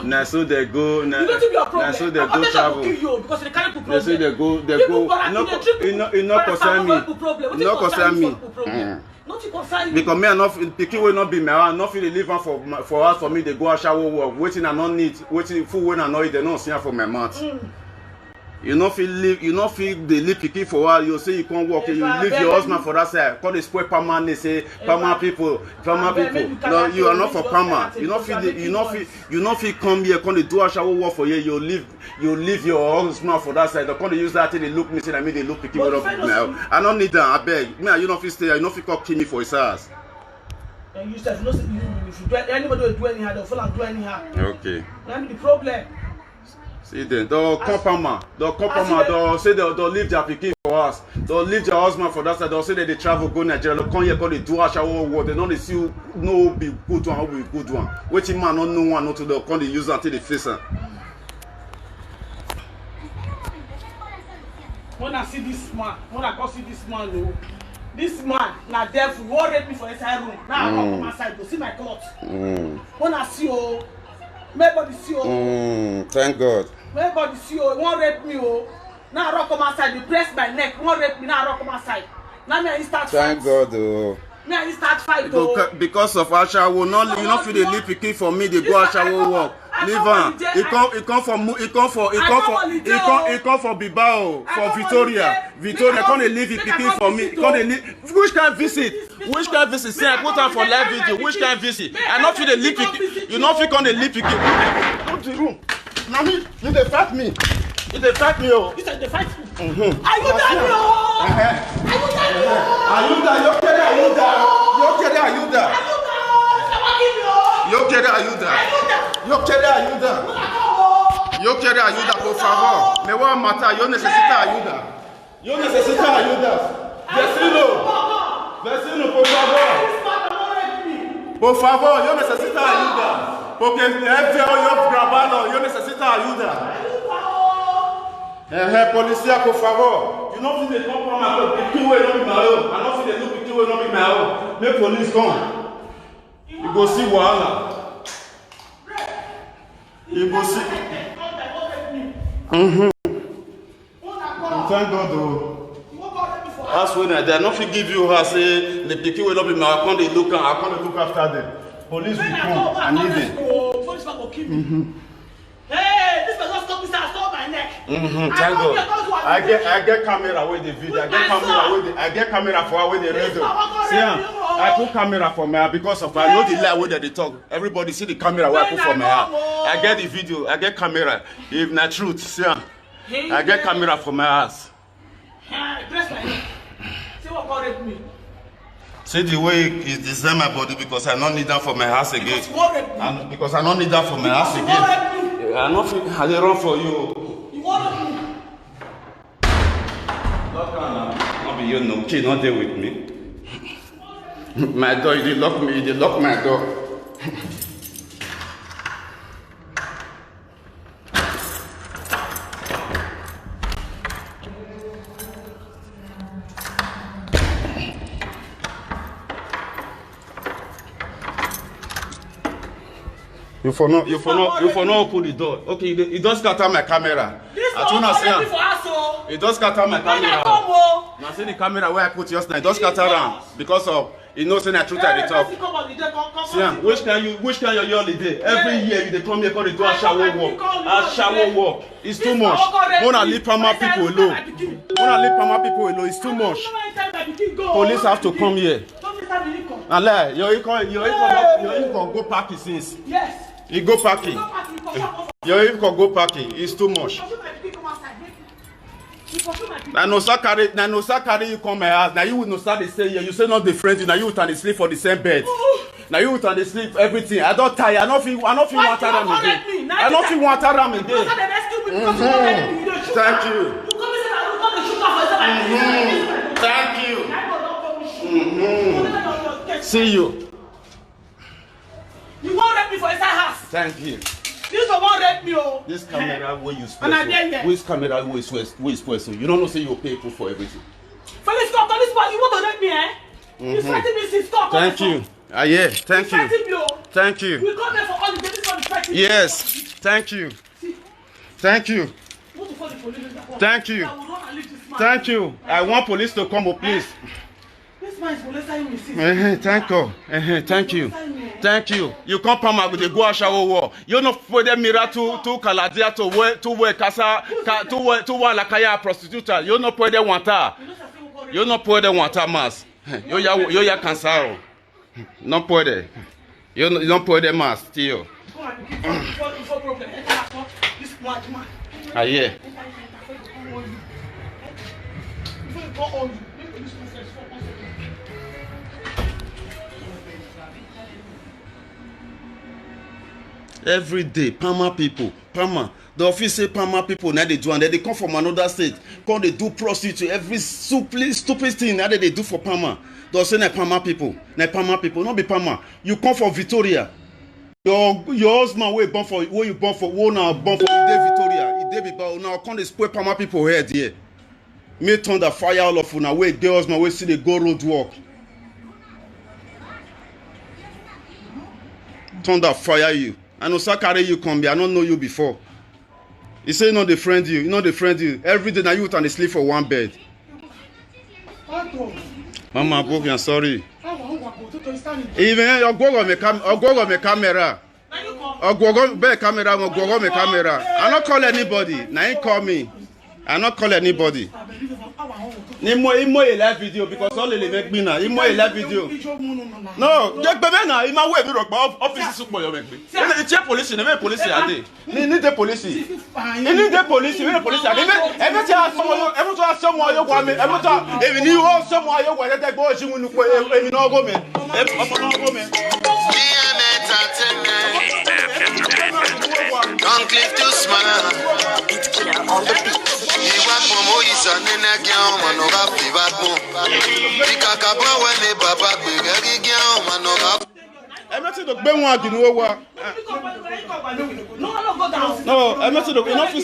Now so they go. Now so they go travel. Because they carry They say they go. It not concern me. Not concern me. Nothing concern me. Because me enough pikin will not be my own. Nothing they live for us for me. They go a shower work. Waiting I not need. Waiting food when I know it. They don't see for my mouth. You not feel live. You not feel they live pikin for a while. You say you can't work. You leave your husband for that side. Call the spoil permanent. They say permanent people. No, you are not for permanent. You not feel. You not feel come here. Come they do a shower work for you. You leave your husband for that side. They come they use that till they look me. Say that me they look pikin. I don't need that. I beg. Me, you not feel stay. You not feel come kill me for his ass. And you said, if you do anybody will do anyhow, they'll fall and do anyhow. Okay. That's the problem. See then, they'll say they'll leave their pikin for us. They'll leave their husband for that side. They'll say that they travel, go Nigeria. They'll come here, call the do a shower work. They know they see no be good one, how be good one. Waiting man, not no one, not to they'll come they use until they face her. When I see this man, this man, now devil, you won't rape me for inside room. Now I come from my side, go see my clothes. When I see you, everybody see you. Thank God. Everybody see you, won't rape me. Now I rock on my side, you press my neck, won't rape me, now I rock on my side. Now me I start fight. Thank God, though. Me I start fight. Because of Asha, will not you not feel the leave pikin for me, they go Asha will walk. Leave am. He come for Bilbao, for Victoria. Victoria come dey leave pikin for me. Come dey leave. Which kind visit? Which kind visit? Say I put am for live video. Which kind visit? I not feel the leave pikin. You not feel come dey leave pikin. Go to the room. Now me, you dey fight me. You dey fight me, oh. You said dey fight me. Are you done, yo? Are you done? Yo quiere ayuda, por favor. Me voy a matar. Yo necesito ayuda. Vecino, por favor. Por favor, yo necesito ayuda. Porque es feo yo grabando. Yo necesito ayuda. Policía, por favor. You know if they come from my house, pikin wey no be my own. I know if they do pikin wey no be my own. Make police come. You go see wahala. You go see. Thank God though. That's when they not fit give you her say the pikin wey no be my own. I come dey look after them. Police will come and leave them. Police will kill me. Hey, this person stop me, I stole my neck. Thank God. I get camera with the video. I get camera for with the radio. See, I put camera for me because of I know the lie where they talk. Everybody see the camera where I put for me. I get the video. I get camera. If not truth, see, I get camera for my ass. Press my neck. See what God help me. See the way it design my body because I don't need that for my ass again. Because I don't need that for my ass again. I don't run for you. You want me? Not be you no kid, not there with me. My door, you lock me, you lock my door. You for not open the door. Okay, you don't scatter my camera. It does scatter my camera. Now see the camera where I put yours now. It does scatter around because of it knows that truth at the top. See, which can you holiday? Every year you come here call it do a shower walk. It's too much. Wanna leave Pama people alone. It's too much. Police have to come here. And you can go parking since. Yes. You go parking. You can go parking. It's too much. Now no carry you come my house. Now you will not start to say here. You say not the friends. Now you will sleep for the same bed. Now you will sleep everything. I don't tire. I don't feel want them again. I don't feel want them again. Thank you. Thank you. See you. You won't rape me for inside house. Thank you. This one won't rape me, oh. This camera where you spend. Which camera where you spend? You don't know say you pay people for everything. Felix, stop. This one you want to rape me, eh? You fighting me since stop. Thank you. Yeah. Thank you. Fighting me, oh. Thank you. We come here for holiday. This one is fighting. Yes. Thank you. Thank you. Thank you. Thank you. I want police to come, please. This man is police. Thank you. Thank you. Thank you. You come Pama with the go shower war. You know for the mirror to Kaladia to work casa to la kaya prostitute. You know for the water. You know for the water mass. You ya cancel. No puede. You no puede más, tío. Aye. Every day, Pama people, Pama. The office say Pama people now they do, and then they come from another state. Come they do prostitute. Every stupid thing now they do for Pama. They say na Pama people, not be Pama. You come from Victoria. Your husband where you born for, where now born for Victoria. He dey be now come they spoil Pama people head here. May turn the fire all of una where the husband where see they go road work. Turn that fire you. I know Sakare you come here. I don't know you before. He say no, they friend you. You know they friend you. Every day now you and they sleep for one bed. Mama, I'm sorry. Even your go on my camera. I not call anybody. Now you call me. I not call anybody. Imo live video because all they make me now. Imo live video. No, get baby now. Ima way me rock office support you make me. The check police, the make police are there. Need the police. Need the police. Need the police. Every time someone you want me. Every time even you want someone you want that go you no go me. Don't click to smile. It's killer on the beat. No, I'm not the enough